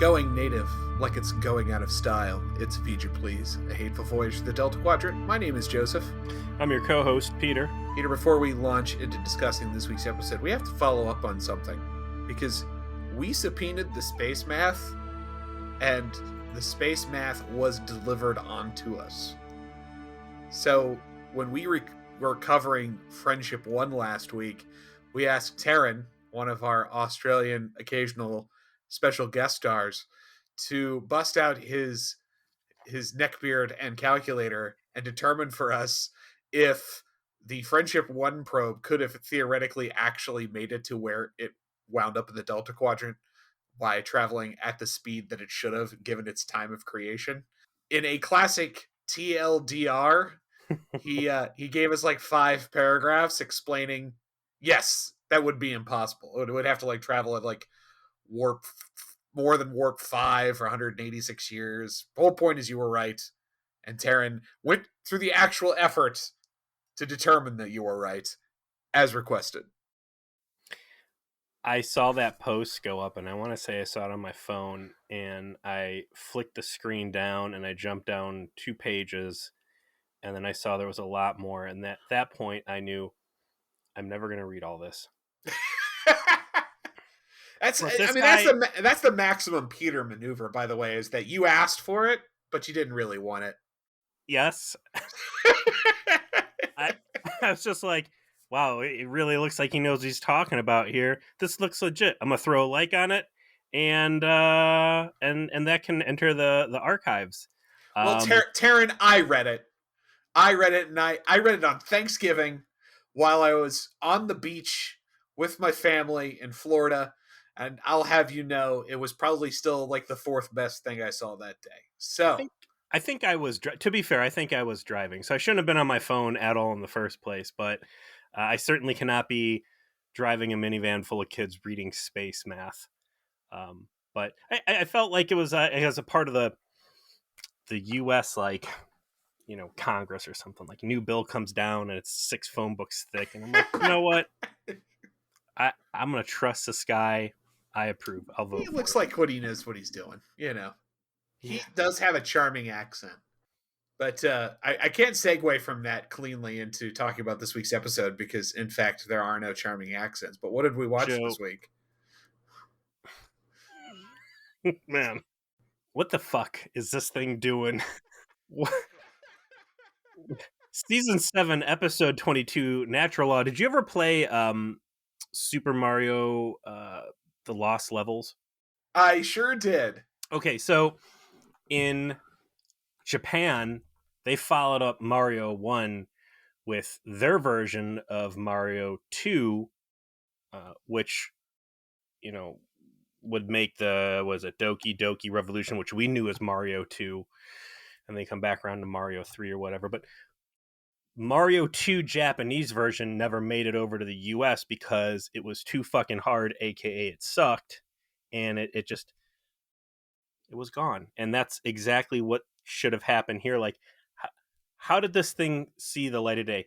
Going native, like it's going out of style. It's Feed You Please, a hateful voyage to the Delta Quadrant. My name is Joseph. I'm your co-host, Peter. Peter, before we launch into discussing this week's episode, we have to follow up on something. Because we subpoenaed the space math, and the space math was delivered onto us. So, when we were covering Friendship 1 last week, we asked Taryn, one of our Australian occasional special guest stars, to bust out his neckbeard and calculator and determine for us if the Friendship 1 probe could have theoretically actually made it to where it wound up in the Delta Quadrant by traveling at the speed that it should have given its time of creation. In a classic TLDR, he gave us like 5 paragraphs explaining, yes, that would be impossible. It would have to like travel at like warp more than warp 5 for 186 years. The whole point is you were right, and Taryn went through the actual effort to determine that you were right, as requested. I saw that post go up, and I want to say I saw it on my phone, and I flicked the screen down, and I jumped down 2 pages, and then I saw there was a lot more, and at that point, I knew I'm never going to read all this. That's the maximum Peter maneuver, by the way, is that you asked for it, but you didn't really want it. Yes. I was just like, wow, it really looks like he knows what he's talking about here. This looks legit. I'm gonna throw a like on it, and that can enter the archives. Well, Taryn, I read it, and I read it on Thanksgiving while I was on the beach with my family in Florida. And I'll have you know, it was probably still like the 4th best thing I saw that day. So I think I was, to be fair, I think I was driving. So I shouldn't have been on my phone at all in the first place. But I certainly cannot be driving a minivan full of kids reading space math. But I felt like it was as a part of the U.S. like, you know, Congress or something. Like, new bill comes down and it's 6 phone books thick. And I'm like, you know what? I'm going to trust this guy. I approve. I'll vote. He looks like what he knows what he's doing. You know, he does have a charming accent. But I can't segue from that cleanly into talking about this week's episode because, in fact, there are no charming accents. But what did we watch this week? Man, what the fuck is this thing doing? Season 7, episode 22, Natural Law. Did you ever play Super Mario The Lost Levels? I sure did. Okay, so in Japan, they followed up Mario 1 with their version of Mario 2, which, you know, would make the, Doki Doki Revolution, which we knew as Mario 2, and they come back around to Mario 3 or whatever. But Mario 2 Japanese version never made it over to the US because it was too fucking hard, aka it sucked, and it was gone. And that's exactly what should have happened here. Like, how did this thing see the light of day?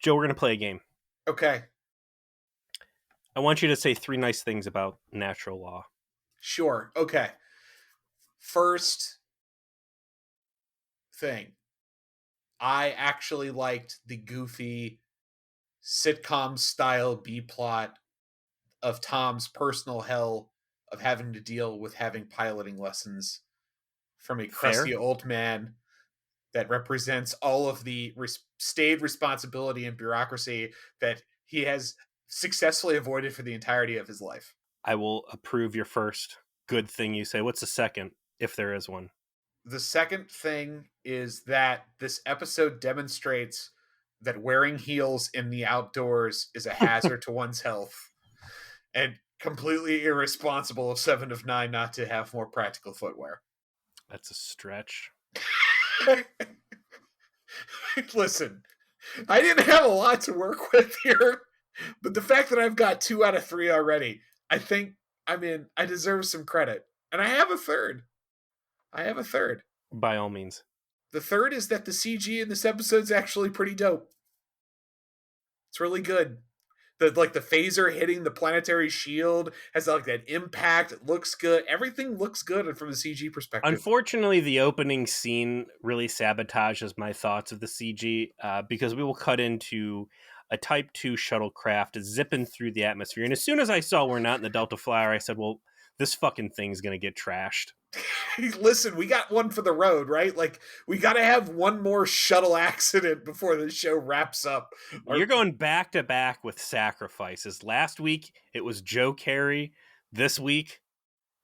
Joe, we're going to play a game. Okay. I want you to say 3 nice things about Natural Law. Sure. Okay. First thing, I actually liked the goofy sitcom style B plot of Tom's personal hell of having to deal with having piloting lessons from a crusty old man that represents all of the staid responsibility and bureaucracy that he has successfully avoided for the entirety of his life. I will approve your first good thing you say. What's the second, if there is one? The second thing is that this episode demonstrates that wearing heels in the outdoors is a hazard to one's health, and completely irresponsible of 7 of 9 not to have more practical footwear. That's a stretch. Listen, I didn't have a lot to work with here, but the fact that I've got 2 out of 3 already, I think, I deserve some credit. And I have a third. By all means. The third is that the CG in this episode is actually pretty dope. It's really good. The phaser hitting the planetary shield has like that impact. It looks good. Everything looks good from the CG perspective. Unfortunately, the opening scene really sabotages my thoughts of the CG because we will cut into a Type 2 shuttlecraft zipping through the atmosphere. And as soon as I saw we're not in the Delta Flyer, I said, well, this fucking thing's going to get trashed. Listen, we got one for the road, right? Like, we got to have one more shuttle accident before the show wraps up. You're going back to back with sacrifices. Last week, it was Joe Carey. This week,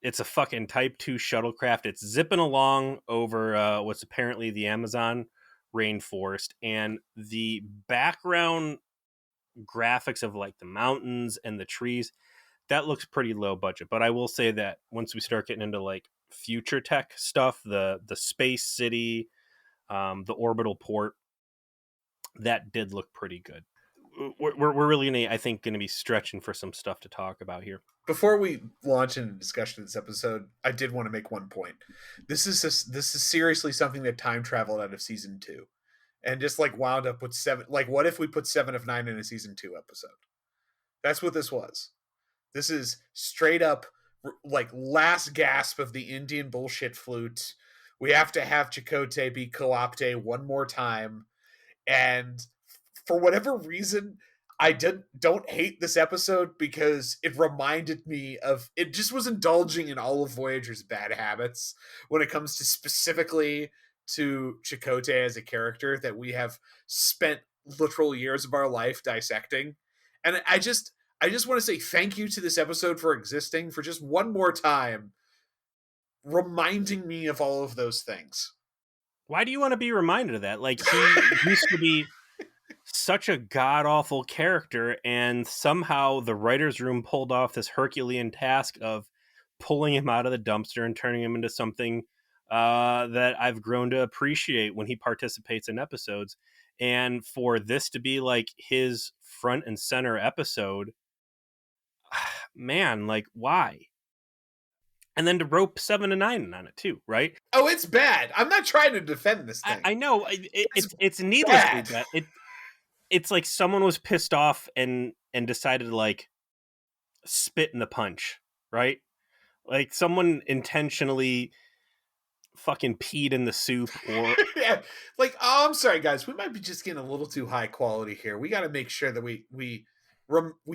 it's a fucking Type 2 shuttlecraft. It's zipping along over what's apparently the Amazon rainforest. And the background graphics of like the mountains and the trees, that looks pretty low budget. But I will say that once we start getting into like future tech stuff, the space city, the orbital port, that did look pretty good. We're really gonna, I think, gonna be stretching for some stuff to talk about here. Before we launch into discussion of this episode, I did want to make one point. This is seriously something that time traveled out of season 2, and just like wound up with 7. Like, what if we put 7 of 9 in a season 2 episode? That's what this was. This is straight up like last gasp of the Indian bullshit flute. We have to have Chakotay be co-opted one more time, and for whatever reason, I don't hate this episode because it reminded me of, it just was indulging in all of Voyager's bad habits when it comes to specifically to Chakotay as a character that we have spent literal years of our life dissecting. And I just want to say thank you to this episode for existing, for just one more time reminding me of all of those things. Why do you want to be reminded of that? Like, he used to be such a god-awful character, and somehow the writer's room pulled off this Herculean task of pulling him out of the dumpster and turning him into something that I've grown to appreciate when he participates in episodes. And for this to be like his front and center episode, man, like, why? And then to rope 7 of 9 on it too, right? Oh, it's bad. I'm not trying to defend this thing. I know it's needlessly bad. It's like someone was pissed off and decided to like spit in the punch, right? Like someone intentionally fucking peed in the soup, or yeah, like, oh, I'm sorry, guys, we might be just getting a little too high quality here. We got to make sure that we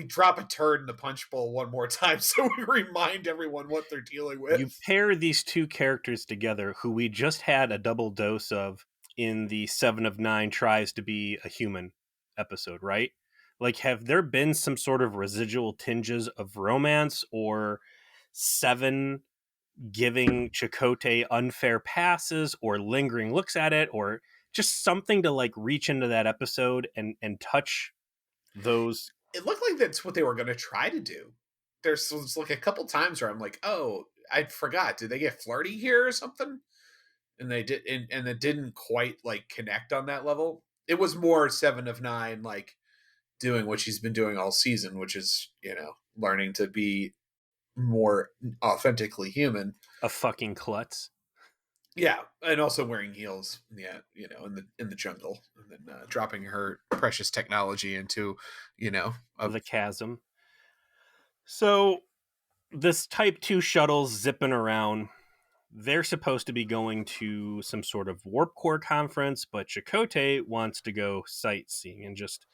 drop a turd in the punch bowl one more time so we remind everyone what they're dealing with. You pair these two characters together who we just had a double dose of in the 7 of 9 tries to be a human episode, right? Like, have there been some sort of residual tinges of romance, or 7 giving Chakotay unfair passes or lingering looks at it, or just something to like reach into that episode and touch those? It looked like that's what they were going to try to do. There's like a couple times where I'm like, oh, I forgot. Did they get flirty here or something? And they did, and it didn't quite like connect on that level. It was more 7 of 9, like doing what she's been doing all season, which is, learning to be more authentically human. A fucking klutz. Yeah, and also wearing heels. Yeah, in the jungle, and then dropping her precious technology into, the chasm. So this Type 2 shuttle's zipping around. They're supposed to be going to some sort of warp core conference, but Chakotay wants to go sightseeing and just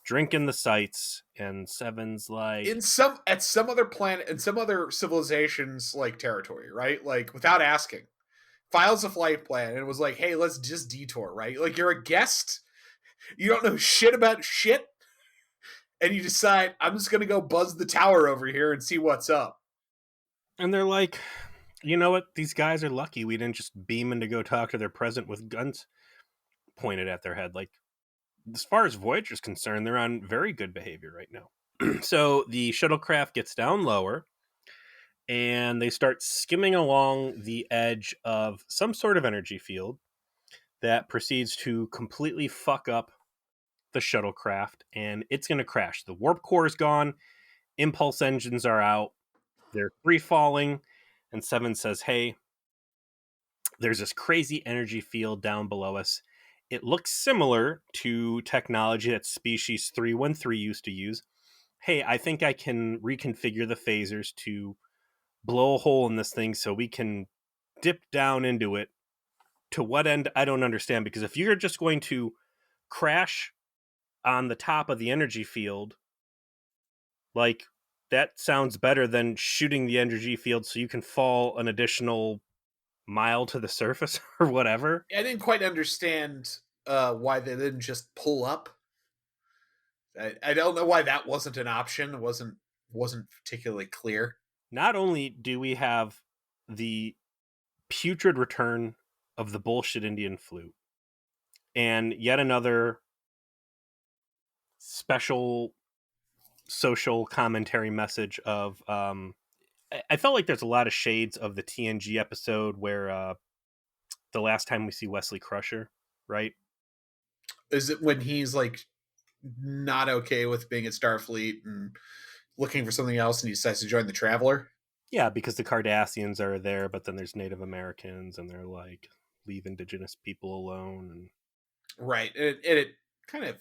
drink in the sights. And 7's like, at some other planet, in some other civilization's like territory, right? Like, without asking, files a flight plan and was like, hey, let's just detour, right? Like, you're a guest, you don't know shit about shit, and you decide, I'm just gonna go buzz the tower over here and see what's up. And they're like, you know what? These guys are lucky we didn't just beam in to go talk to their president with guns pointed at their head. Like, as far as Voyager's concerned, they're on very good behavior right now. So the shuttlecraft gets down lower, and they start skimming along the edge of some sort of energy field that proceeds to completely fuck up the shuttlecraft, and it's going to crash. The warp core is gone, impulse engines are out, they're free falling, and 7 says, hey, there's this crazy energy field down below us. It looks similar to technology that Species 313 used to use. hey, I think I can reconfigure the phasers to blow a hole in this thing so we can dip down into it. To what end, I don't understand, because if you're just going to crash on the top of the energy field, like, that sounds better than shooting the energy field so you can fall an additional mile to the surface or whatever. I didn't quite understand why they didn't just pull up. I don't know why that wasn't an option. It wasn't particularly clear. Not only do we have the putrid return of the bullshit Indian flute and yet another special social commentary message of I felt like there's a lot of shades of the TNG episode where the last time we see Wesley Crusher, right? Is it when he's like not okay with being at Starfleet and looking for something else and he decides to join the Traveler? Yeah, because the Cardassians are there, but then there's Native Americans and they're like, leave indigenous people alone. And Right. It kind of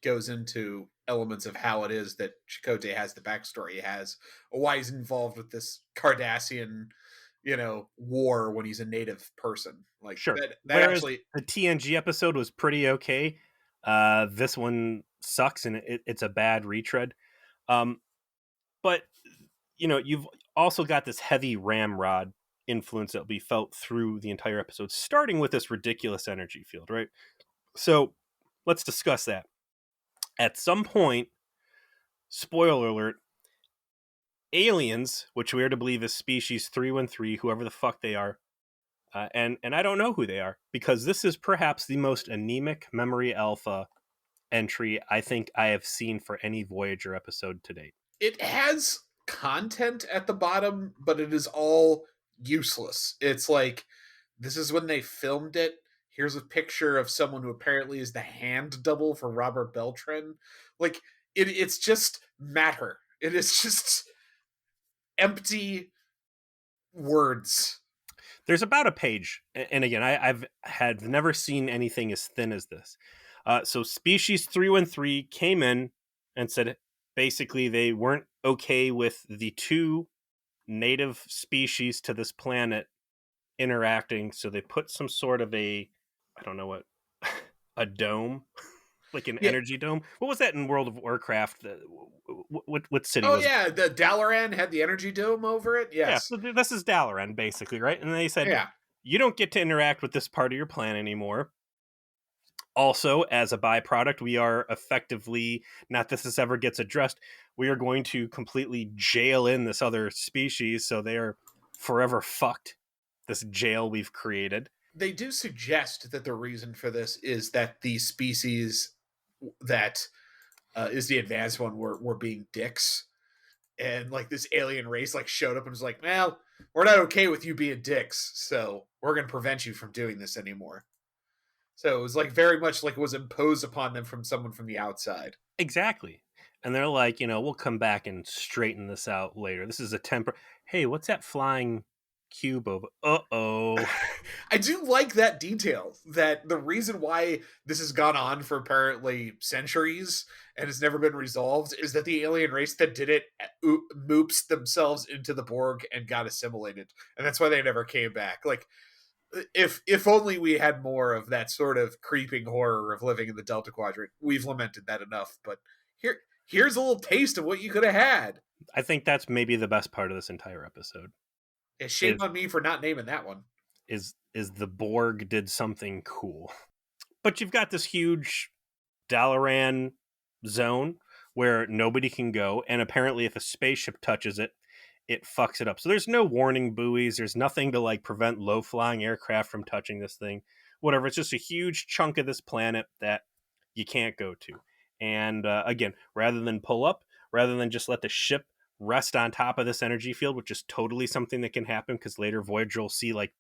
goes into elements of how it is that Chakotay has the backstory he has, why he's involved with this Cardassian, war when he's a native person. Like sure. that Whereas actually. the TNG episode was pretty okay. This one sucks and it's a bad retread. But you've also got this heavy ramrod influence that'll be felt through the entire episode, starting with this ridiculous energy field, right? So let's discuss that. At some point, spoiler alert, aliens, which we are to believe is species 313, whoever the fuck they are, and I don't know who they are, because this is perhaps the most anemic Memory Alpha entry I think I have seen for any Voyager episode to date. It has content at the bottom, but it is all useless. It's like, this is when they filmed it. Here's a picture of someone who apparently is the hand double for Robert Beltran. Like, it's just matter. It is just empty words. There's about a page, and again, I've had never seen anything as thin as this. So species 313 came in and said basically they weren't okay with the two native species to this planet interacting, so they put some sort of I don't know what, a dome, like an Yeah. energy dome. What was that in World of Warcraft? What city Oh was it? yeah, the Dalaran had the energy dome over it. Yeah, Yes. so this is Dalaran, basically, right? And they said, Yeah. you don't get to interact with this part of your plan anymore. Also, as a byproduct, we are effectively, not that this ever gets addressed, we are going to completely jail in this other species, so they are forever fucked, this jail we've created. They do suggest that the reason for this is that the species that is the advanced one were being dicks, and like this alien race like showed up and was like, well, we're not okay with you being dicks, so we're going to prevent you from doing this anymore. So it was like very much like it was imposed upon them from someone from the outside. Exactly. And they're like, we'll come back and straighten this out later. This is a Hey, what's that flying cube of? Uh-oh. I do like that detail, that the reason why this has gone on for apparently centuries and has never been resolved is that the alien race that did it moops themselves into the Borg and got assimilated. And that's why they never came back. Like, if only we had more of that sort of creeping horror of living in the Delta Quadrant. We've lamented that enough, but here's a little taste of what you could have had. I think that's maybe the best part of this entire episode. Shame on me for not naming that one. Is the Borg did something cool. But you've got this huge Dalaran zone where nobody can go, and apparently if a spaceship touches it, it fucks it up. So there's no warning buoys. There's nothing to like prevent low flying aircraft from touching this thing. Whatever. It's just a huge chunk of this planet that you can't go to. And again, rather than pull up, rather than just let the ship rest on top of this energy field, which is totally something that can happen because later Voyager will see like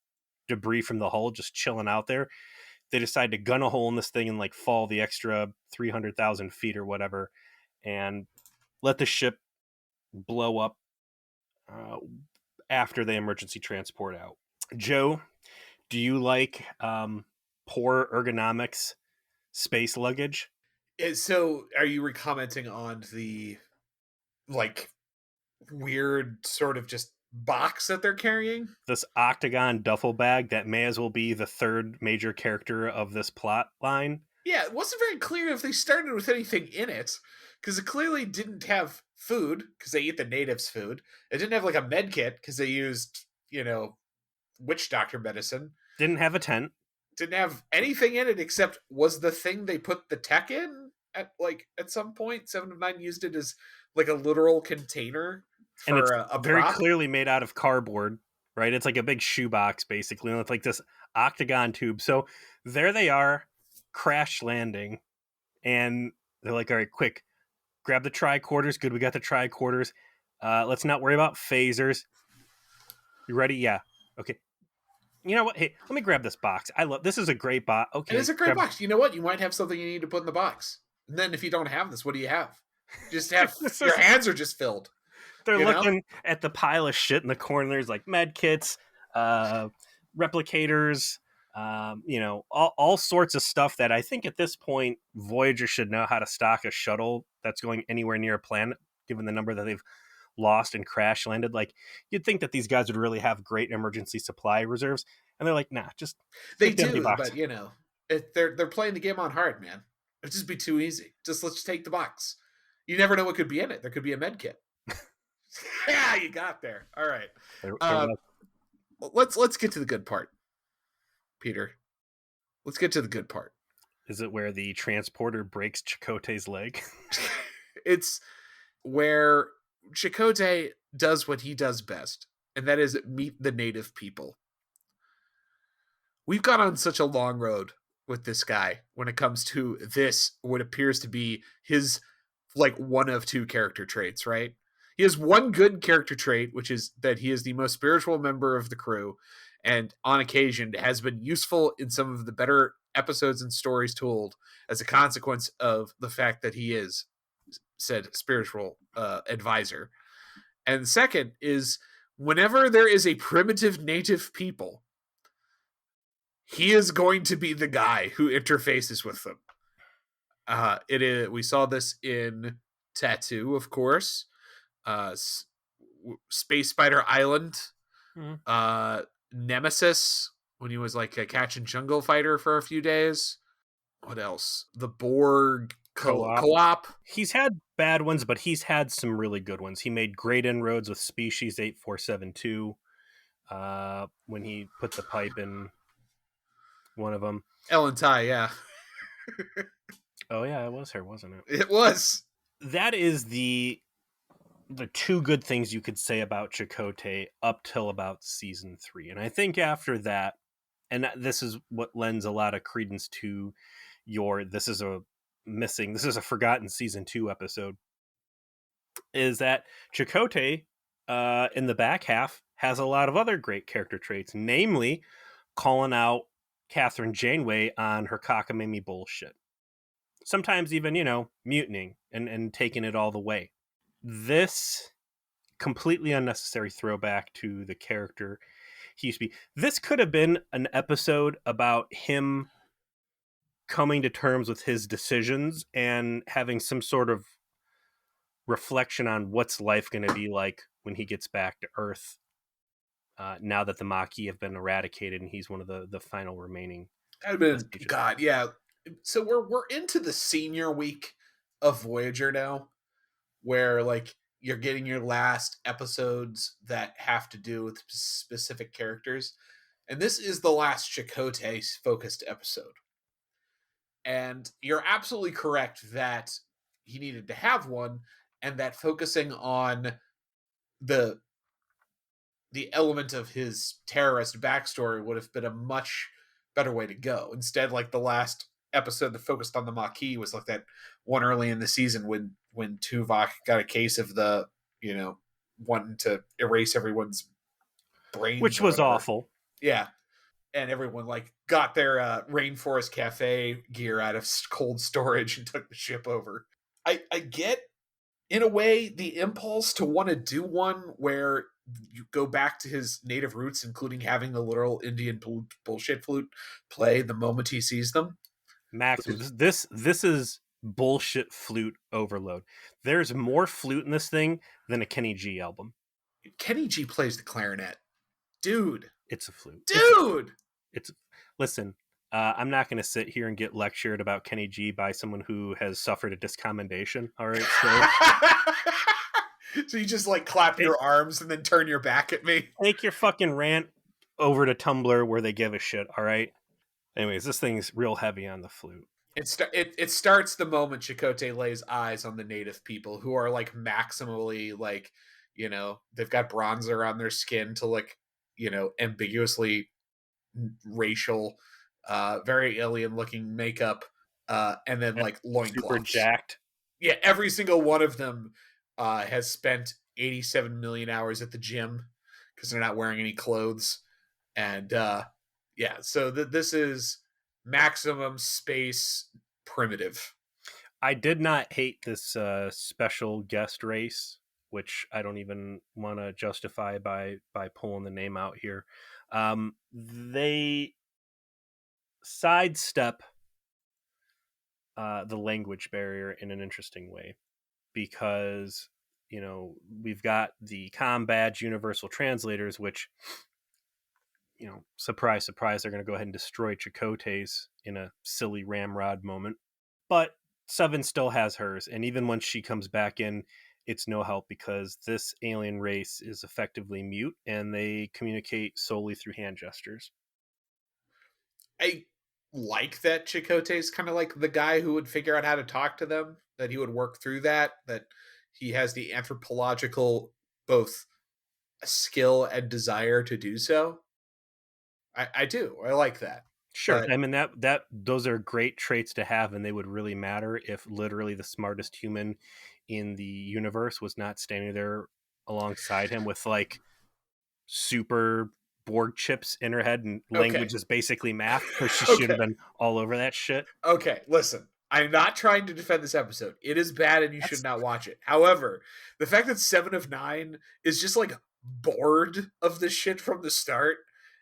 debris from the hull just chilling out there. They decide to gun a hole in this thing and like fall the extra 300,000 feet or whatever and let the ship blow up after they emergency transport out. Joe, do you like poor ergonomics space luggage? So are you recommenting on the like weird sort of just box that they're carrying. This octagon duffel bag that may as well be the third major character of this plot line. Yeah, it wasn't very clear if they started with anything in it, because it clearly didn't have food, because they eat the natives' food. It didn't have like a med kit, because they used, witch doctor medicine. Didn't have a tent. Didn't have anything in it except was the thing they put the tech in at some point. 7 of 9 used it as like a literal container And it's for a very prop. clearly made out of cardboard, right? It's like a big shoebox, basically. And it's like this octagon tube. So there they are, crash landing. And they're like, all right, quick, grab the tricorders. Good, we got the tricorders. Let's not worry about phasers. You ready? Yeah. Okay. You know what? Hey, let me grab this box. This is a great box. Okay. And it's a great box. You know what? You might have something you need to put in the box. And then if you don't have this, what do you have? Just have your hands are just filled. They're looking at the pile of shit in the corner. There's like med kits, replicators, all sorts of stuff that I think at this point Voyager should know how to stock a shuttle that's going anywhere near a planet, given the number that they've lost and crash landed. Like, you'd think that these guys would really have great emergency supply reserves, and they're like, nah, just they do. But they're playing the game on hard, man. It'd just be too easy. Let's take the box. You never know what could be in it. There could be a med kit. Yeah, you got there. All right. Let's get to the good part, Peter. Let's get to the good part. Is it where the transporter breaks Chakotay's leg? It's where Chakotay does what he does best, and that is meet the native people. We've gone on such a long road with this guy when it comes to what appears to be his like one of two character traits, right? He has one good character trait, which is that he is the most spiritual member of the crew, and on occasion has been useful in some of the better episodes and stories told as a consequence of the fact that he is said spiritual advisor. And second is whenever there is a primitive native people, he is going to be the guy who interfaces with them. We saw this in Tattoo, of course. Space Spider Island, Nemesis, when he was like a catch and jungle fighter for a few days. What else? The Borg co-op. He's had bad ones, but he's had some really good ones. He made great inroads with Species 8472 when he put the pipe in one of them. Ellen Ty, yeah. Oh yeah, it was her, wasn't it? It was. That is the two good things you could say about Chakotay up till about season 3. And I think after that, and this is what lends a lot of credence to this is a forgotten season 2 episode, is that Chakotay in the back half has a lot of other great character traits, namely calling out Catherine Janeway on her cockamamie bullshit. Sometimes even, mutinying and taking it all the way. This completely unnecessary throwback to the character he used to be. This could have been an episode about him coming to terms with his decisions and having some sort of reflection on what's life going to be like when he gets back to Earth, now that the Maquis have been eradicated and he's one of the final remaining. That'd been God, yeah. So we're into the senior week of Voyager now, where like you're getting your last episodes that have to do with specific characters, and this is the last Chakotay focused episode. And you're absolutely correct that he needed to have one, and that focusing on the element of his terrorist backstory would have been a much better way to go. Instead, like the last episode that focused on the Maquis was like that one early in the season when Tuvok got a case of the wanting to erase everyone's brains, which was awful. Yeah, and everyone like got their Rainforest Cafe gear out of cold storage and took the ship over. I get in a way the impulse to want to do one where you go back to his native roots, including having the literal Indian bullshit flute play the moment he sees them. Max, this is bullshit flute overload. There's more flute in this thing than a Kenny G album. Kenny G plays the clarinet, dude. It's a flute, dude. It's listen. I'm not going to sit here and get lectured about Kenny G by someone who has suffered a discommendation. All right, so So you just like clap your arms and then turn your back at me. Take your fucking rant over to Tumblr where they give a shit. All right. Anyways, this thing's real heavy on the flute. It starts the moment Chakotay lays eyes on the native people, who are like maximally like, you know, they've got bronzer on their skin to look, you know, ambiguously racial, very alien looking makeup, and then like loincloths. Super jacked. Yeah, every single one of them has spent 87 million hours at the gym because they're not wearing any clothes. And yeah, so this is maximum space primitive. I did not hate this special guest race, which I don't even want to justify by pulling the name out here. They sidestep the language barrier in an interesting way, because, you know, we've got the comm badge universal translators, which, you know, surprise, surprise, they're going to go ahead and destroy Chakotay's in a silly ramrod moment. But Seven still has hers, and even when she comes back in, it's no help, because this alien race is effectively mute, and they communicate solely through hand gestures. I like that Chakotay's kind of like the guy who would figure out how to talk to them, that he would work through that he has the anthropological both skill and desire to do so. I do. I like that. Sure. But, I mean, that those are great traits to have, and they would really matter if literally the smartest human in the universe was not standing there alongside him with like super Borg chips in her head, and language is basically math, because she should have been all over that shit. Okay, listen. I'm not trying to defend this episode. It is bad and you should not watch it. However, the fact that 7 of 9 is just like bored of this shit from the start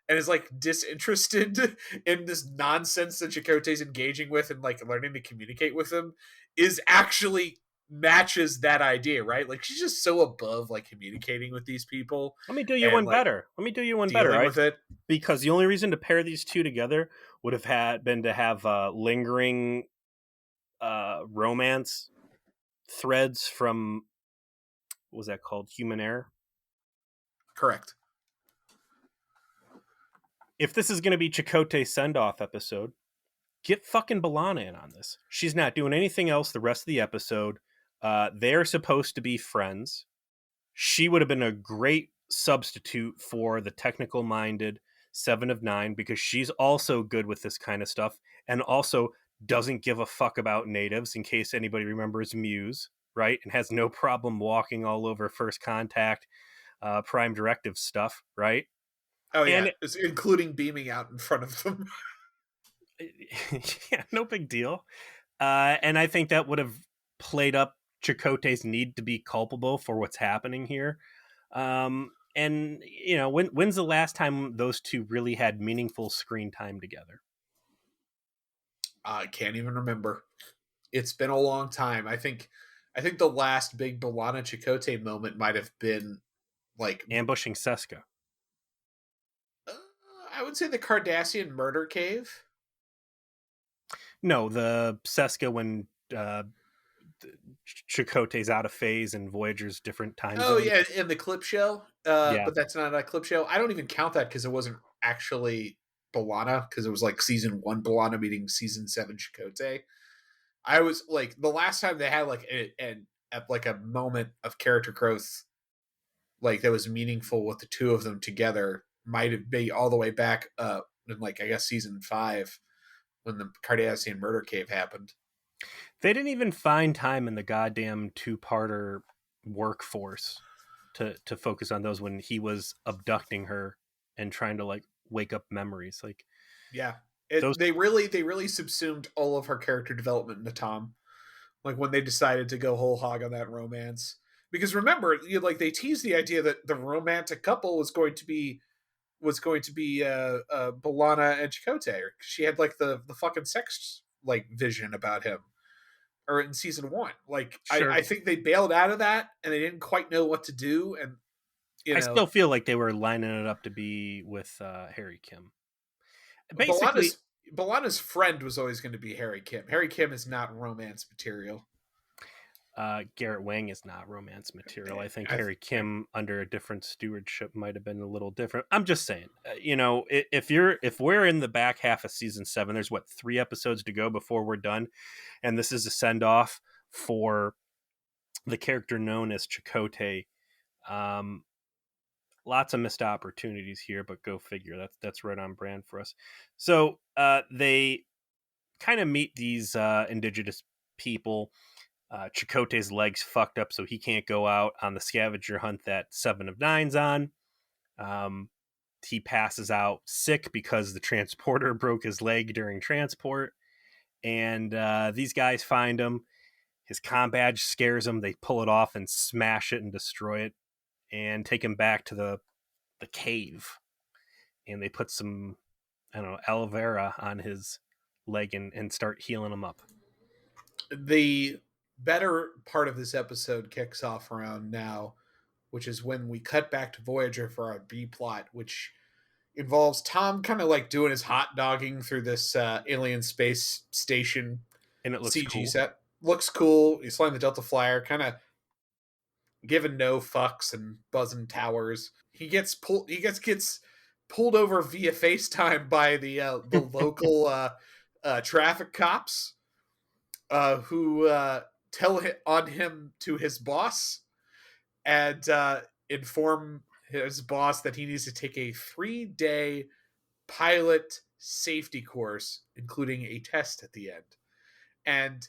and is like disinterested in this nonsense that Chakotay's engaging with and like learning to communicate with him is actually matches that idea, right? Like she's just so above like communicating with these people. Let me do you one better. Let me do you one better. Dealing with it. Because the only reason to pair these two together would have been to have lingering romance threads from, what was that called? Human Air? Correct. If this is going to be Chakotay's send-off episode, get fucking B'Elanna in on this. She's not doing anything else the rest of the episode. They're supposed to be friends. She would have been a great substitute for the technical-minded 7 of 9, because she's also good with this kind of stuff, and also doesn't give a fuck about natives, in case anybody remembers Muse, right? And has no problem walking all over First Contact, Prime Directive stuff, right? Oh, yeah, including beaming out in front of them. Yeah, no big deal. And I think that would have played up Chakotay's need to be culpable for what's happening here. And, you know, when's the last time those two really had meaningful screen time together? I can't even remember. It's been a long time. I think the last big B'Elanna Chakotay moment might have been like ambushing Seska. I would say the Cardassian murder cave. No, the Seska when Chakotay's out of phase and Voyager's different time zone. Oh yeah, in the clip show. But that's not a clip show. I don't even count that because it wasn't actually B'Elanna, because it was like season 1 B'Elanna meeting season 7 Chakotay. I was like, the last time they had like a moment of character growth like that was meaningful with the two of them together might have been all the way back in like, I guess, season 5 when the Cardassian murder cave happened. They didn't even find time in the goddamn 2-parter workforce to focus on those, when he was abducting her and trying to like wake up memories. Like, yeah, they really subsumed all of her character development into Tom. Like when they decided to go whole hog on that romance, because remember, like they teased the idea that the romantic couple was going to be B'Elanna and Chakotay. She had like the fucking sex like vision about him. or in season one. Like Sure. I think they bailed out of that and they didn't quite know what to do, and you I know, still feel like they were lining it up to be with Harry Kim. Basically, Balana's friend was always going to be Harry Kim. Harry Kim is not romance material. Garrett Wang is not romance material. I think I, Harry Kim, under a different stewardship, might have been a little different. I'm just saying, if we're in the back half of season 7, there's what, 3 episodes to go before we're done, and this is a send off for the character known as Chakotay. Um, Lots of missed opportunities here, but go figure. That's right on brand for us. So they kind of meet these indigenous people. Chakotay's legs fucked up, so he can't go out on the scavenger hunt that 7 of Nine's on. He passes out sick because the transporter broke his leg during transport, and these guys find him. His comm badge scares him. They pull it off and smash it and destroy it, and take him back to the cave. And they put some, I don't know, aloe vera on his leg and start healing him up. the better part of this episode kicks off around now, which is when we cut back to Voyager for our B plot, which involves Tom kind of like doing his hot dogging through this alien space station And it looks CG cool. set. Looks cool. He's flying the Delta Flyer, kind of giving no fucks and buzzing towers. He gets pulled over via FaceTime by the local traffic cops who tell on him to his boss and inform his boss that he needs to take a 3-day pilot safety course, including a test at the end. And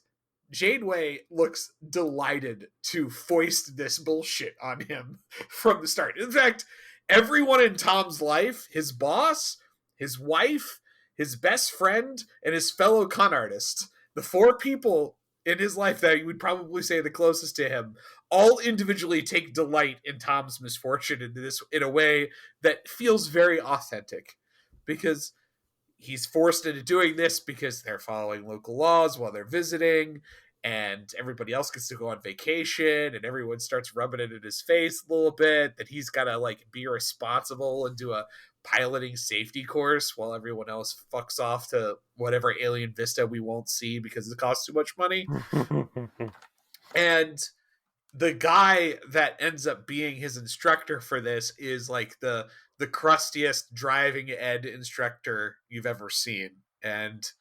Janeway looks delighted to foist this bullshit on him from the start. In fact, everyone in Tom's life, his boss, his wife, his best friend, and his fellow con artist, the 4 people in his life that you would probably say the closest to him, all individually take delight in Tom's misfortune in a way that feels very authentic, because he's forced into doing this because they're following local laws while they're visiting, and everybody else gets to go on vacation, and everyone starts rubbing it in his face a little bit that he's got to like be responsible and do a piloting safety course while everyone else fucks off to whatever alien vista we won't see because it costs too much money. And the guy that ends up being his instructor for this is like the crustiest driving ed instructor you've ever seen, and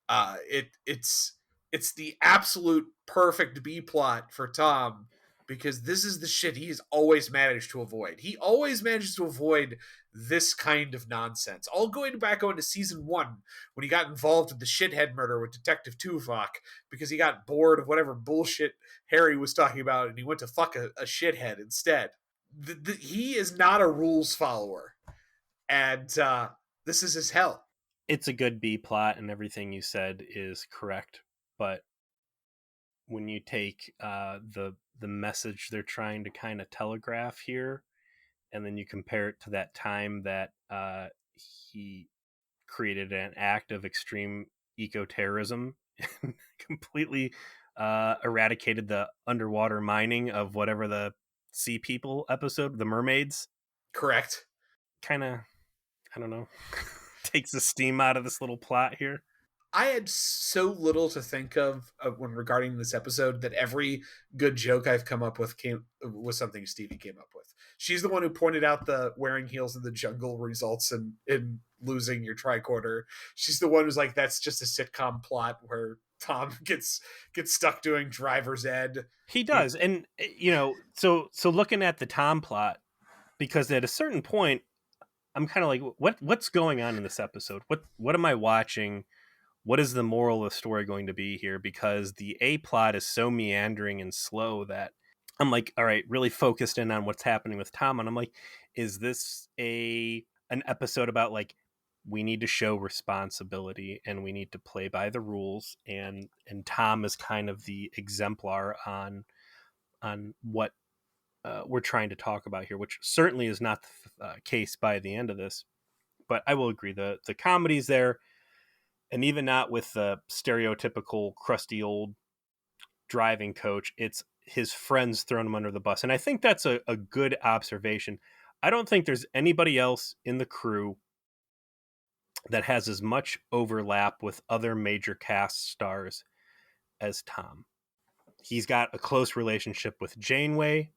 it's the absolute perfect B plot for Tom, because this is the shit he's always managed to avoid. He always manages to avoid this kind of nonsense. All going back on to season 1 when he got involved with the shithead murder with Detective Tuvok because he got bored of whatever bullshit Harry was talking about and he went to fuck a shithead instead. He is not a rules follower, and this is his hell. It's a good B plot, and everything you said is correct. But when you take the message they're trying to kind of telegraph here, and then you compare it to that time that he created an act of extreme eco-terrorism and completely eradicated the underwater mining of whatever the sea people episode, the mermaids. Correct. Kind of, I don't know, takes the steam out of this little plot here. I had so little to think of when regarding this episode that every good joke I've come up with was something Stevie came up with. She's the one who pointed out the wearing heels in the jungle results in losing your tricorder. She's the one who's like, that's just a sitcom plot where Tom gets stuck doing driver's ed. He does, and so looking at the Tom plot, because at a certain point, I'm kind of like, what's going on in this episode? What am I watching? What is the moral of the story going to be here? Because the A plot is so meandering and slow that I'm like, all right, really focused in on what's happening with Tom. And I'm like, is this an episode about like, we need to show responsibility and we need to play by the rules, and Tom is kind of the exemplar on what we're trying to talk about here, which certainly is not the case by the end of this. But I will agree, the comedy's there. And even not with the stereotypical crusty old driving coach. It's his friends throwing him under the bus. And I think that's a good observation. I don't think there's anybody else in the crew that has as much overlap with other major cast stars as Tom. He's got a close relationship with Janeway,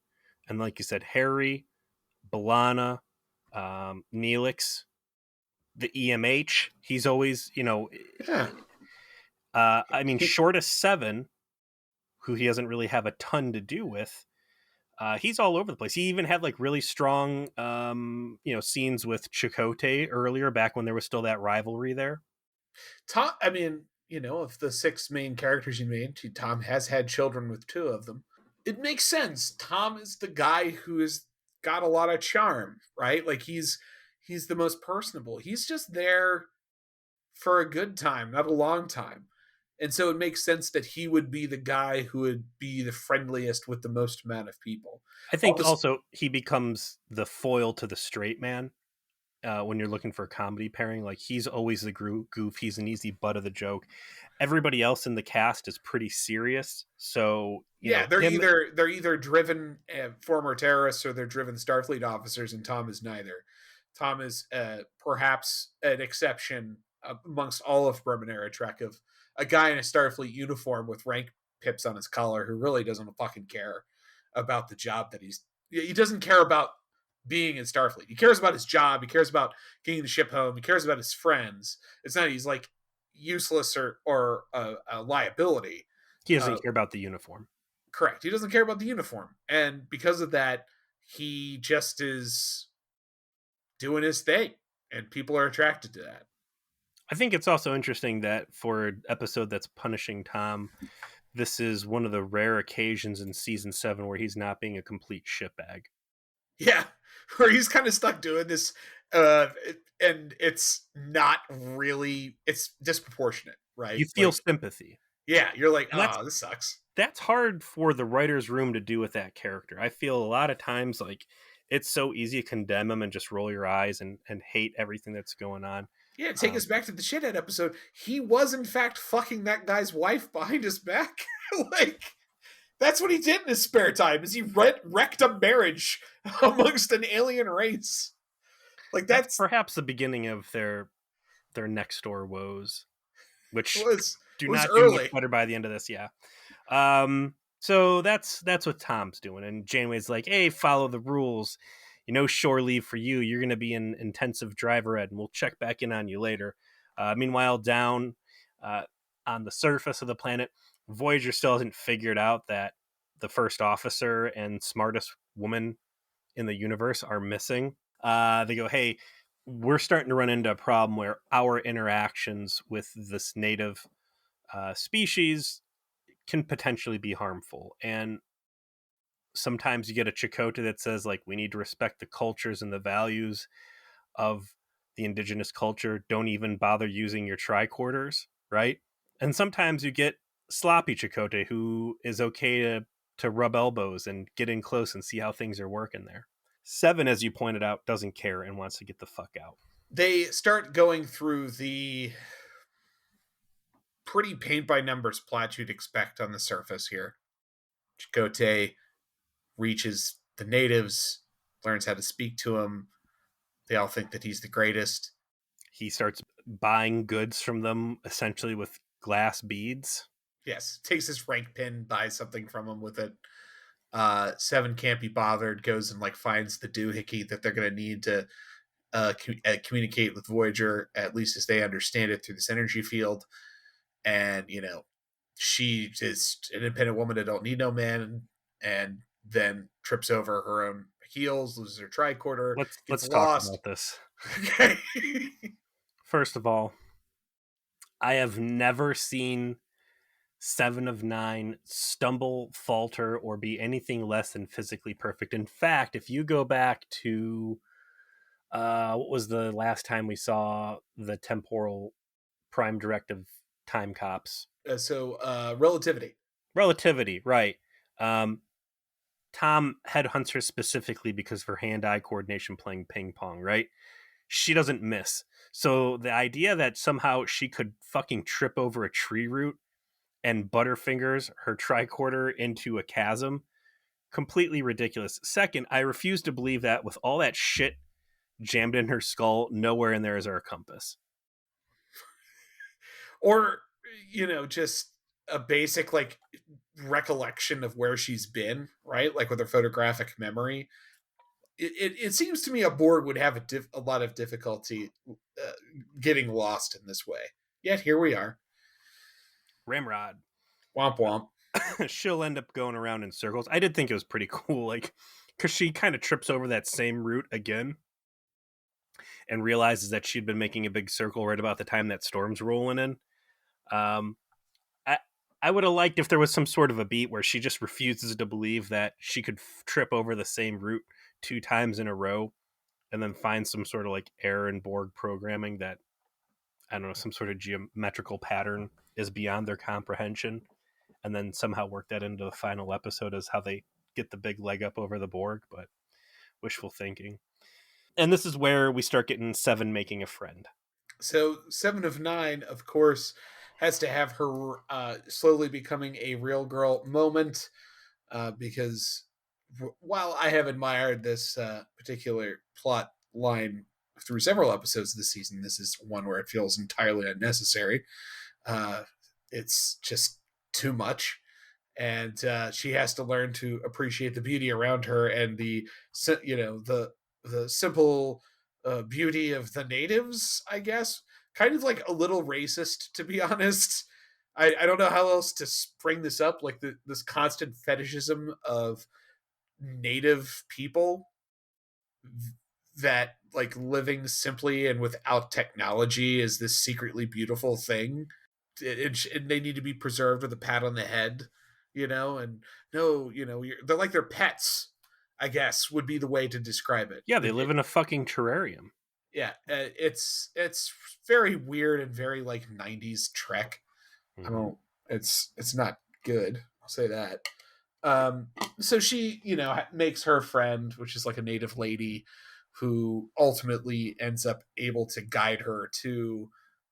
and like you said, Harry, B'Elanna, Neelix, the EMH. He's always, Yeah. I mean, He, short of Seven, who he doesn't really have a ton to do with. He's all over the place. He even had like really strong, scenes with Chakotay earlier, back when there was still that rivalry there. Tom, I mean, of the six main characters you made, Tom has had children with two of them. It makes sense. Tom is the guy who has got a lot of charm, right? Like he's the most personable. He's just there for a good time, not a long time. And so it makes sense that he would be the guy who would be the friendliest with the most amount of people. I All think this, also he becomes the foil to the straight man when you're looking for a comedy pairing. Like he's always the goof. He's an easy butt of the joke. Everybody else in the cast is pretty serious. So yeah, him. they're either driven former terrorists or they're driven Starfleet officers, and Tom is neither. Tom is perhaps an exception amongst all of Berman era Trek of a guy in a Starfleet uniform with rank pips on his collar who really doesn't fucking care about the job that he doesn't care about being in Starfleet. He cares about his job. He cares about getting the ship home. He cares about his friends. It's not he's like useless or a liability. He Uh, doesn't care about the uniform. Correct. He doesn't care about the uniform. And because of that, he just is doing his thing. And people are attracted to that. I think it's also interesting that for an episode that's punishing Tom, this is one of the rare occasions in season 7 where he's not being a complete shitbag. Yeah. Where he's kind of stuck doing this. And it's not really, it's disproportionate, right? You feel Like, sympathy. yeah, you're like, And this sucks. that's hard for the writer's room to do with that character. I feel a lot of times like it's so easy to condemn him and just roll your eyes and hate everything that's going on. Yeah, take us back to the shithead episode. He was, in fact, fucking that guy's wife behind his back. Like, that's what he did in his spare time, is he wrecked a marriage amongst an alien race. Like, That's that's perhaps the beginning of their next door woes, which do was not do much early. better by the end of this. Yeah. So that's what Tom's doing, and Janeway's like, "Hey, follow the rules. Shore leave for you. You're going to be in intensive driver ed, and we'll check back in on you later." Meanwhile, down on the surface of the planet, Voyager still hasn't figured out that the first officer and smartest woman in the universe are missing. They go, "Hey, we're starting to run into a problem where our interactions with this native species can potentially be harmful." And sometimes you get a Chakotay that says, like, we need to respect the cultures and the values of the indigenous culture. Don't even bother using your tricorders, right? And sometimes you get sloppy Chakotay who is okay to rub elbows and get in close and see how things are working there. 7, as you pointed out, doesn't care and wants to get the fuck out. They start going through the pretty paint by numbers plot you'd expect on the surface here. Chakotay reaches the natives, learns how to speak to them. They all think that he's the greatest. He starts buying goods from them, essentially with glass beads. Yes, takes his rank pin, buys something from him with it. 7 can't be bothered, goes and like finds the doohickey that they're going to need to communicate with Voyager, at least as they understand it, through this energy field. And she is an independent woman that don't need no man, and then trips over her own heels, loses her tricorder, gets Let's talk lost. about this. Okay. First of all, I have never seen 7 of 9 stumble, falter, or be anything less than physically perfect. In fact, if you go back to what was the last time we saw the temporal prime directive time cops? Relativity. Relativity, right. Tom headhunts her specifically because of her hand-eye coordination playing ping pong, right? She doesn't miss. So the idea that somehow she could fucking trip over a tree root and butterfingers her tricorder into a chasm. Completely ridiculous. Second, I refuse to believe that with all that shit jammed in her skull, nowhere in there is there a compass. Or, just a basic, like, recollection of where she's been, right? Like with her photographic memory. It seems to me a Borg would have a lot of difficulty getting lost in this way. Yet here we are. Ramrod. Womp womp. She'll end up going around in circles. I did think it was pretty cool, like, because she kind of trips over that same route again and realizes that she'd been making a big circle right about the time that storm's rolling in. Um, I I would have liked if there was some sort of a beat where she just refuses to believe that she could trip over the same route 2 times in a row, and then find some sort of like error in Borg programming that, I don't know, some sort of geometrical pattern is beyond their comprehension, and then somehow work that into the final episode as how they get the big leg up over the Borg. But wishful thinking. And this is where we start getting Seven making a friend. So Seven of Nine, of course, has to have her slowly becoming a real girl moment, because while I have admired this particular plot line through several episodes this season, this is one where it feels entirely unnecessary. Uh, it's just too much. And she has to learn to appreciate the beauty around her and the simple beauty of the natives, I guess. Kind of like a little racist, to be honest. I don't know how else to spring this up. Like this constant fetishism of native people that like living simply and without technology is this secretly beautiful thing. And they need to be preserved with a pat on the head, and no, they're like their pets, I guess, would be the way to describe it. Yeah, they live in a fucking terrarium. Yeah, it's very weird and very like 90s Trek. Mm-hmm. I don't. It's not good. I'll say that. So she, makes her friend, which is like a native lady, who ultimately ends up able to guide her to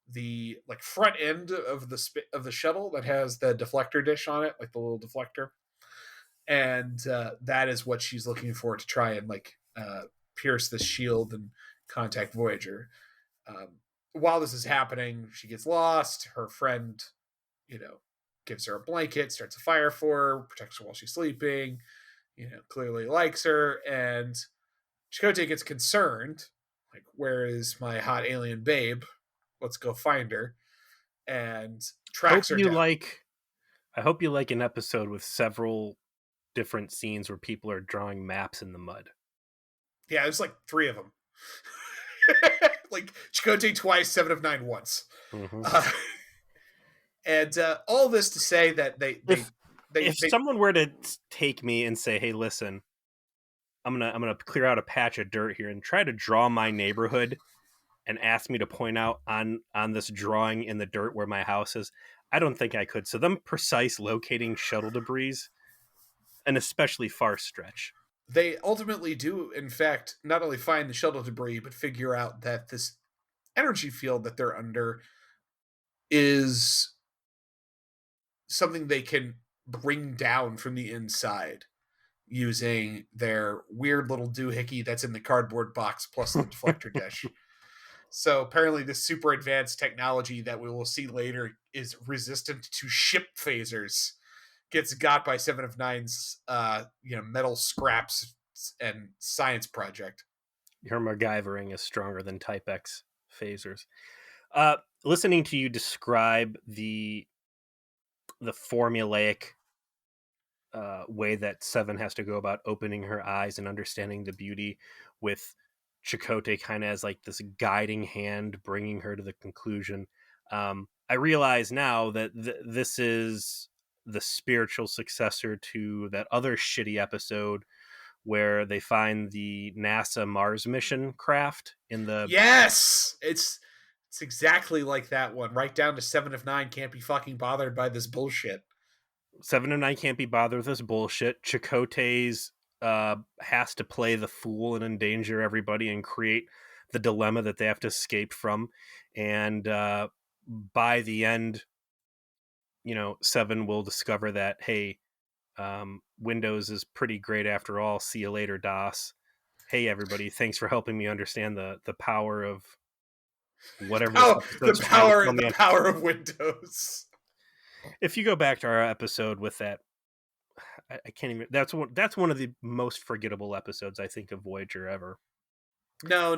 the like front end of the shuttle that has the deflector dish on it, like the little deflector, and that is what she's looking for to try and like pierce the shield and contact Voyager. While this is happening, she gets lost. Her friend, gives her a blanket, starts a fire for her, protects her while she's sleeping, clearly likes her, and Chakotay gets concerned, like, where is my hot alien babe? Let's go find her, and tracks her down. I hope you like an episode with several different scenes where people are drawing maps in the mud. Yeah, there's like 3 of them. Like Chakotay twice, Seven of Nine once. Mm-hmm. And all this to say that if someone were to take me and say, "Hey, listen, I'm gonna clear out a patch of dirt here and try to draw my neighborhood," and ask me to point out on this drawing in the dirt where my house is, I don't think I could. So them precise locating shuttle debris, an especially far stretch. They ultimately do, in fact, not only find the shuttle debris, but figure out that this energy field that they're under is something they can bring down from the inside using their weird little doohickey that's in the cardboard box plus the deflector dish. So apparently this super advanced technology that we will see later is resistant to ship phasers. Gets got by Seven of Nine's metal scraps and science project. Your MacGyvering is stronger than Type X phasers. Listening to you describe the formulaic way that Seven has to go about opening her eyes and understanding the beauty, with Chakotay kind of as like this guiding hand bringing her to the conclusion. I realize now that this is the spiritual successor to that other shitty episode where they find the NASA Mars mission craft in the... Yes! It's exactly like that one. Right down to Seven of Nine can't be fucking bothered by this bullshit. Seven of Nine can't be bothered with this bullshit. Chakotay's has to play the fool and endanger everybody and create the dilemma that they have to escape from. And by the end, Seven will discover that, hey, Windows is pretty great after all. See you later, DOS. Hey, everybody, thanks for helping me understand the power of whatever this episode's trying to tell me. The power of Windows. If you go back to our episode with that, I can't even. That's one of the most forgettable episodes I think of Voyager ever. No.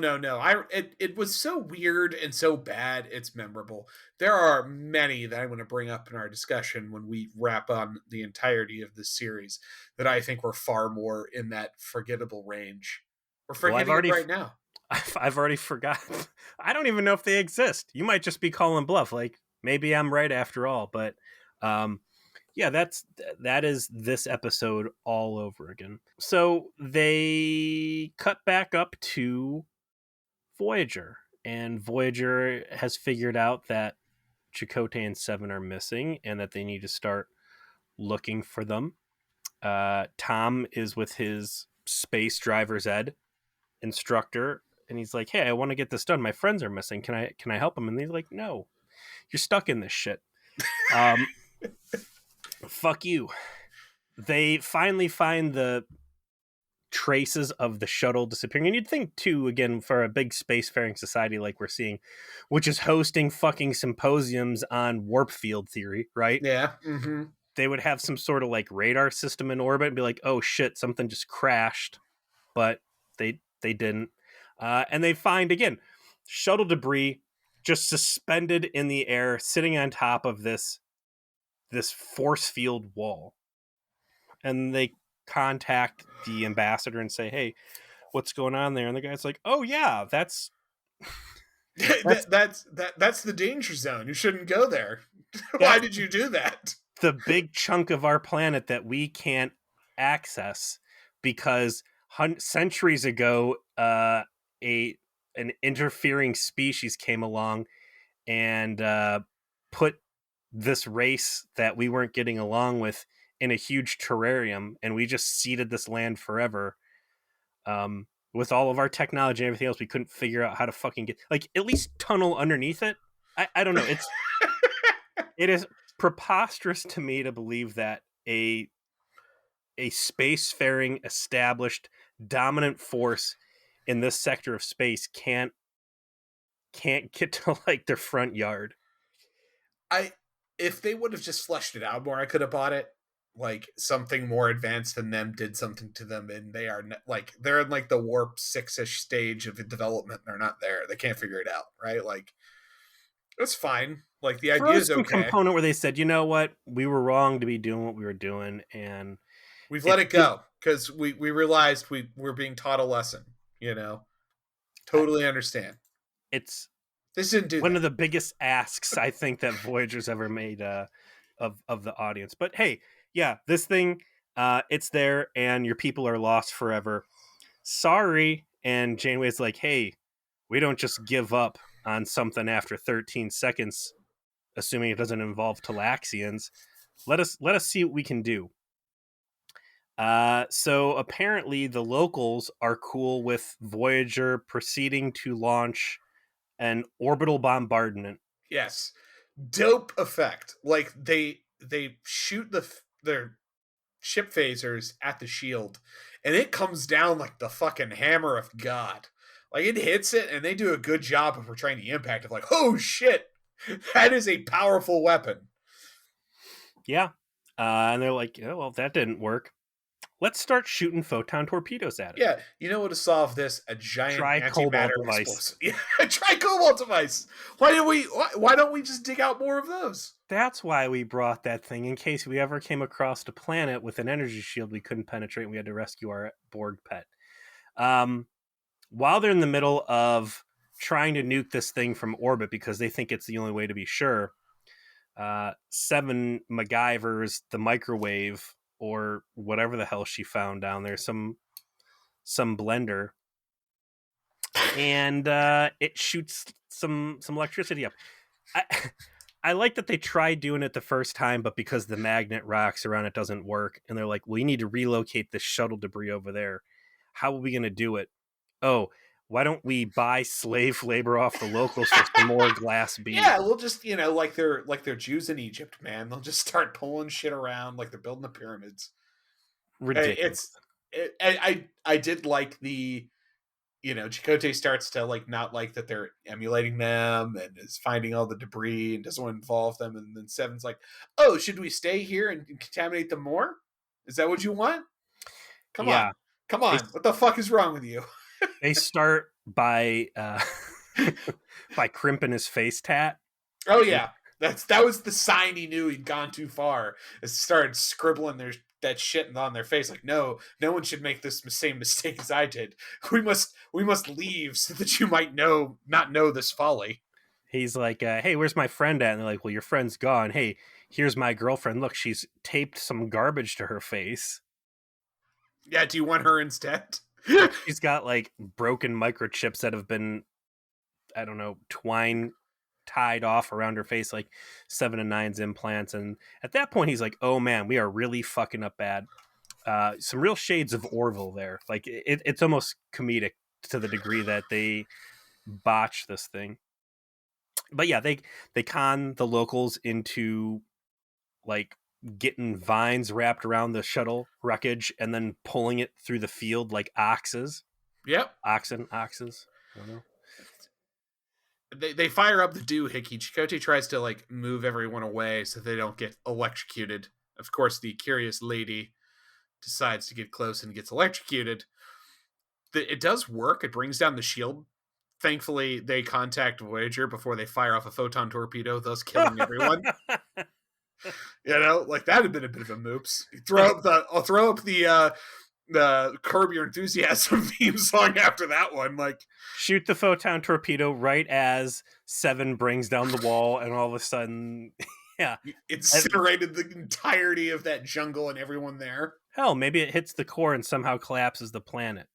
It was so weird and so bad. It's memorable. There are many that I'm going to bring up in our discussion when we wrap on the entirety of this series that I think were far more in that forgettable range. We're forgetting it right now. I've already forgotten. I don't even know if they exist. You might just be calling bluff. Like, maybe I'm right after all. But yeah, that is this episode all over again. So they cut back up to Voyager, and Voyager has figured out that Chakotay and Seven are missing and that they need to start looking for them. Tom is with his space driver's ed instructor, and he's like, hey, I want to get this done. My friends are missing. Can I help them? And he's like, no, you're stuck in this shit. Fuck you. They finally find the traces of the shuttle disappearing. And you'd think, too, again, for a big spacefaring society like we're seeing, which is hosting fucking symposiums on warp field theory, right? Yeah. Mm-hmm. They would have some sort of like radar system in orbit and be like, oh shit, something just crashed. But they didn't. And they find, again, shuttle debris just suspended in the air, sitting on top of this force field wall. And they contact the ambassador and say, hey, what's going on there? And the guy's like, oh yeah, that's the danger zone. You shouldn't go there. Why did you do that? The big chunk of our planet that we can't access because centuries ago an interfering species came along and put this race that we weren't getting along with in a huge terrarium, and we just seeded this land forever. With all of our technology and everything else, we couldn't figure out how to fucking get, like, at least tunnel underneath it. I don't know. It is preposterous to me to believe that a spacefaring established dominant force in this sector of space can't get to like their front yard. If they would have just fleshed it out more, I could have bought it. Like, something more advanced than them did something to them, and they are like, they're in like the warp 6-ish stage of development. They're not there. They can't figure it out, right? Like, it's fine. Like, the idea is okay. Component where they said, you know what, we were wrong to be doing what we were doing, and we've let it go because we realized we're being taught a lesson. Totally understand. This didn't do one of the biggest asks I think that Voyager's ever made of the audience. But hey, yeah, this thing, it's there, and your people are lost forever. Sorry. And Janeway's like, hey, we don't just give up on something after 13 seconds, assuming it doesn't involve Talaxians. Let us see what we can do. So apparently the locals are cool with Voyager proceeding to launch an orbital bombardment. Yes. Dope effect. Like, they shoot their ship phasers at the shield, and it comes down like the fucking hammer of God. Like, it hits it, and they do a good job of portraying the impact of like, oh shit, that is a powerful weapon. Yeah. And they're like, oh, well, that didn't work. Let's start shooting photon torpedoes at it. Yeah, you know what to solve this? A giant antimatter device. Yeah, a tri-cobalt device. Why don't we just dig out more of those? That's why we brought that thing, in case we ever came across a planet with an energy shield we couldn't penetrate and we had to rescue our Borg pet. While they're in the middle of trying to nuke this thing from orbit because they think it's the only way to be sure, Seven MacGyvers the microwave, or whatever the hell she found down there, some blender, and it shoots some electricity up. I like that they tried doing it the first time, but because the magnet rocks around it doesn't work, and they're like, well, we need to relocate this shuttle debris over there. How are we going to do it? Oh, why don't we buy slave labor off the locals for some more glass beads? Yeah, we'll just, like they're Jews in Egypt, man. They'll just start pulling shit around like they're building the pyramids. Ridiculous. I did like the, Chakotay starts to like not like that they're emulating them and is finding all the debris and doesn't want to involve them. And then Seven's like, "Oh, should we stay here and contaminate them more? Is that what you want? Come Yeah. on, come on! What the fuck is wrong with you?" They start by by crimping his face tat. Oh yeah, that was the sign he knew he'd gone too far. Is started scribbling that shit on their face, like, no one should make this same mistake as I did. We must leave so that you might not know this folly. He's like, hey, where's my friend at? And they're like, well, your friend's gone. Hey, here's my girlfriend. Look, she's taped some garbage to her face. Yeah, do you want her instead? Like, she's got like broken microchips that have been, I don't know, twine tied off around her face, like 7 and 9's implants. And at that point, he's like, oh man, we are really fucking up bad. Some real shades of Orville there. Like it's almost comedic to the degree that they botch this thing. But yeah, they con the locals into like getting vines wrapped around the shuttle wreckage and then pulling it through the field like oxes. Yep. Oxes. I don't know. They fire up the doohickey. Chakotay tries to like move everyone away so they don't get electrocuted. Of course, the curious lady decides to get close and gets electrocuted. It does work. It brings down the shield. Thankfully, they contact Voyager before they fire off a photon torpedo, thus killing everyone. Like that had been a bit of a moops. I'll throw up the Curb Your Enthusiasm theme song after that one. Like, shoot the photon torpedo right as Seven brings down the wall, and all of a sudden, yeah, incinerated the entirety of that jungle and everyone there. Hell, maybe it hits the core and somehow collapses the planet.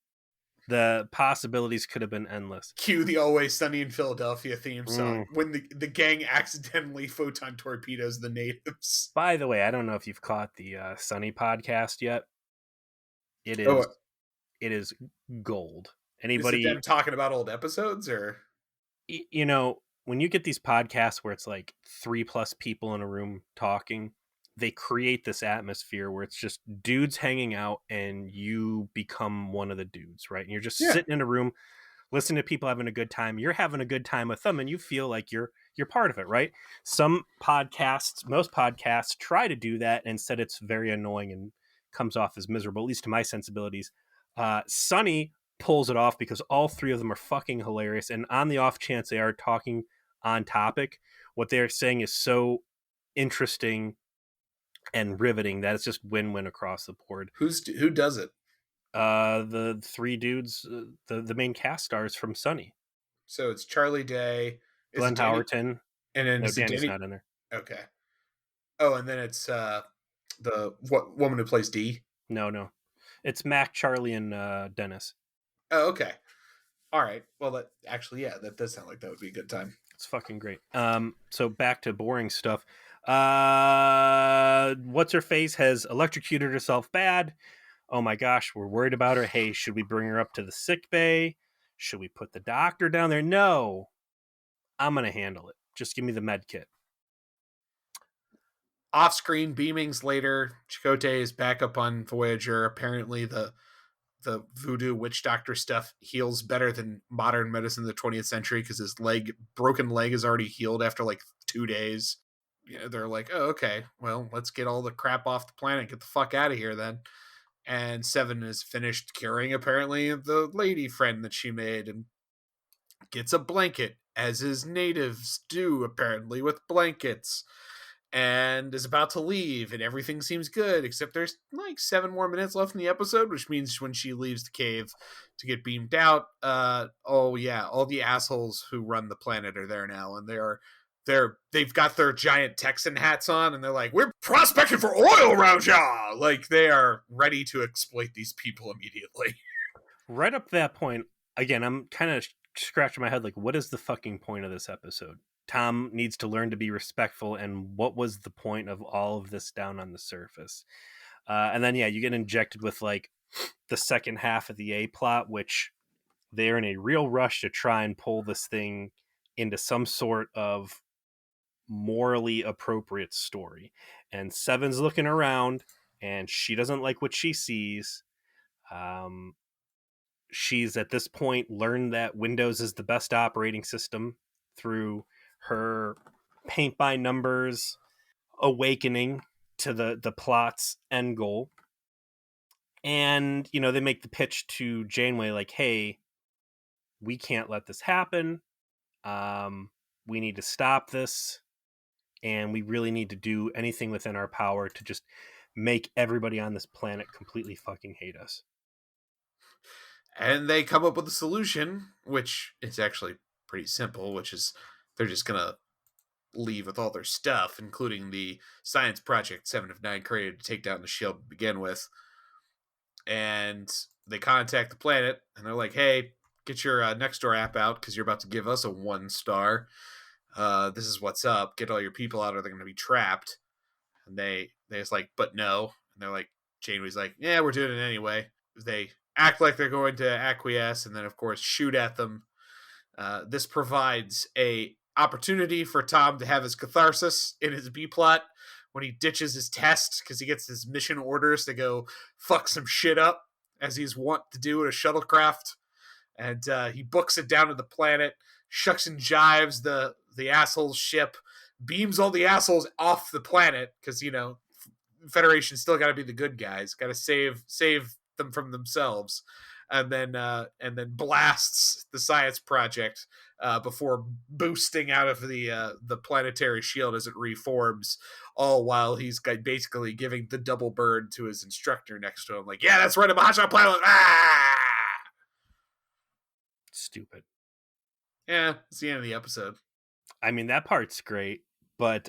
The possibilities could have been endless. Cue the Always Sunny in Philadelphia theme song when the gang accidentally photon torpedoes the natives. By the way, I don't know if you've caught the Sunny podcast yet. It is gold. Anybody is it them talking about old episodes, or when you get these podcasts where it's like 3+ people in a room talking, they create this atmosphere where it's just dudes hanging out and you become one of the dudes, right? And you're just sitting in a room listening to people having a good time. You're having a good time with them and you feel like you're part of it, right? Most podcasts try to do that, and instead it's very annoying and comes off as miserable, at least to my sensibilities. Sunny pulls it off because all three of them are fucking hilarious, and on the off chance they are talking on topic, what they're saying is so interesting and riveting that it's just win-win across the board. Who does it? The three dudes, the main cast stars from Sunny. So it's Charlie Day, Glenn Howerton, and then Danny's not in there. Okay. Oh, and then it's the woman who plays D. No, it's Mac, Charlie, and Dennis. Oh, okay. All right. Well, that does sound like that would be a good time. It's fucking great. So back to boring stuff. What's her face has electrocuted herself bad. Oh my gosh, we're worried about her. Hey, should we bring her up to the sick bay? Should we put the doctor down there? No, I'm gonna handle it. Just give me the med kit. Off-screen beamings later, Chakotay is back up on Voyager. Apparently, the voodoo witch doctor stuff heals better than modern medicine in the 20th century because his broken leg is already healed after like 2 days. They're like, oh, okay, well, let's get all the crap off the planet, get the fuck out of here then. And Seven is finished curing, apparently, the lady friend that she made, and gets a blanket, as his natives do, apparently, with blankets, and is about to leave, and everything seems good, except there's like 7 more minutes left in the episode, which means when she leaves the cave to get beamed out, all the assholes who run the planet are there now, and they've got their giant Texan hats on, and they're like, we're prospecting for oil around y'all! Like, they are ready to exploit these people immediately. Right up to that point, again, I'm kind of scratching my head like, what is the fucking point of this episode? Tom needs to learn to be respectful, and what was the point of all of this down on the surface? And then, you get injected with, like, the second half of the A plot, which they're in a real rush to try and pull this thing into some sort of morally appropriate story. And Seven's looking around, and she doesn't like what she sees. She's at this point learned that Windows is the best operating system through her paint by numbers awakening to the plot's end goal. And, you know, they make the pitch to Janeway like, hey, we can't let this happen. We need to stop this. And we really need to do anything within our power to just make everybody on this planet completely fucking hate us. And they come up with a solution, which is actually pretty simple, which is they're just going to leave with all their stuff, including the science project 7 of 9 created to take down the shield to begin with. And they contact the planet, and they're like, hey, get your Nextdoor app out, because you're about to give us a 1 star. This is what's up. Get all your people out, or they're going to be trapped. And they just like, but no. And they're like, Janeway's like, yeah, we're doing it anyway. They act like they're going to acquiesce, and then, of course, shoot at them. This provides a opportunity for Tom to have his catharsis in his B-plot when he ditches his test, because he gets his mission orders to go fuck some shit up, as he's wont to do in a shuttlecraft. And he books it down to the planet, shucks and jives the assholes ship, beams all the assholes off the planet, because, you know, Federation's still got to be the good guys, got to save them from themselves, and then blasts the science project before boosting out of the planetary shield as it reforms, all while he's basically giving the double bird to his instructor next to him, like, yeah, that's right, I'm a hotshot pilot. Ah! Stupid. Yeah, it's the end of the episode. I mean, that part's great, but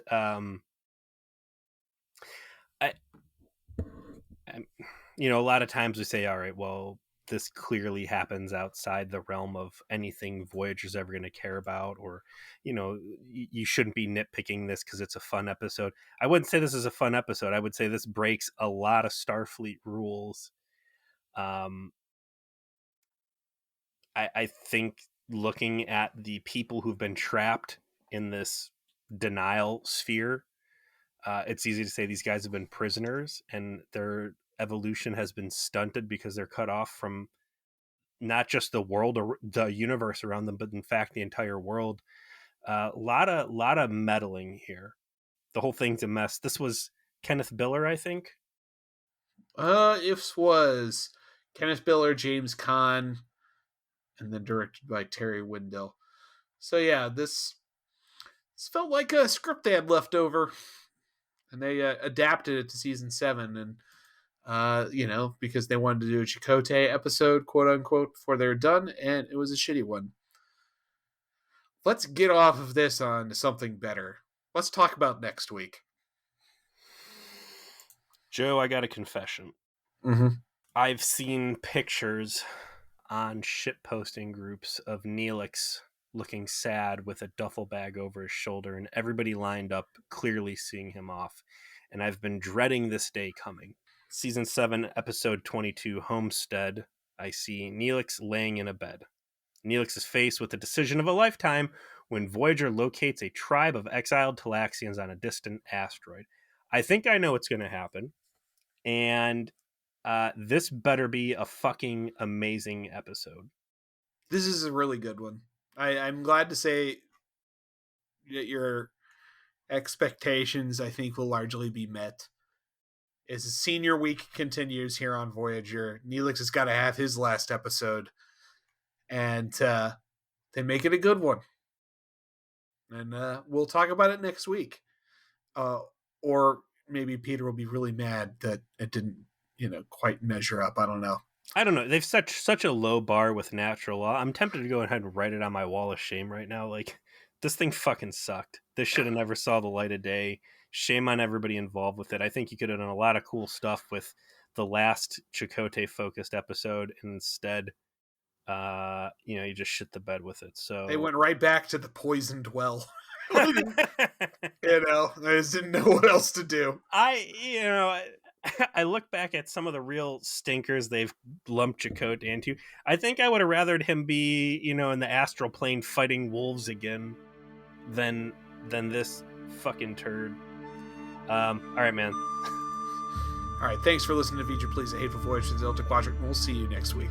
you know, a lot of times we say, all right, well, this clearly happens outside the realm of anything Voyager's ever going to care about, or, you know, you shouldn't be nitpicking this because it's a fun episode. I wouldn't say this is a fun episode. I would say this breaks a lot of Starfleet rules. I think looking at the people who've been trapped in this denial sphere, it's easy to say these guys have been prisoners and their evolution has been stunted because they're cut off from not just the world or the universe around them, but in fact the entire world. A lot of meddling here. The whole thing's a mess. This was Kenneth Biller, I think. It was Kenneth Biller, James Caan, and then directed by Terry Windell. So yeah, this felt like a script they had left over, and they adapted it to season 7, and you know, because they wanted to do a Chakotay episode, quote unquote, before they were done, and it was a shitty one. Let's get off of this on to something better. Let's talk about next week. Joe, I got a confession. Mm-hmm. I've seen pictures on shitposting groups of Neelix looking sad with a duffel bag over his shoulder, and everybody lined up clearly seeing him off. And I've been dreading this day coming. Season 7, episode 22, Homestead, I see Neelix laying in a bed. Neelix is faced with the decision of a lifetime when Voyager locates a tribe of exiled Talaxians on a distant asteroid. I think I know what's going to happen, and this better be a fucking amazing episode. This is a really good one. I'm glad to say that your expectations, I think, will largely be met. As the senior week continues here on Voyager, Neelix has got to have his last episode, and they make it a good one. And we'll talk about it next week. Or maybe Peter will be really mad that it didn't, you know, quite measure up. I don't know. They've such a low bar with natural law. I'm tempted to go ahead and write it on my wall of shame right now. Like, this thing fucking sucked. This should have never saw the light of day. Shame on everybody involved with it. I think you could have done a lot of cool stuff with the last Chakotay focused episode. Instead, you know, you just shit the bed with it. So they went right back to the poisoned well. You know, I just didn't know what else to do. I look back at some of the real stinkers they've lumped Chakotay into. I think I would have rathered him be, in the astral plane fighting wolves again than this fucking turd. All right, man. All right, thanks for listening to Feature Please, A Hateful Voyage to the Delta Quadrant. We'll see you next week.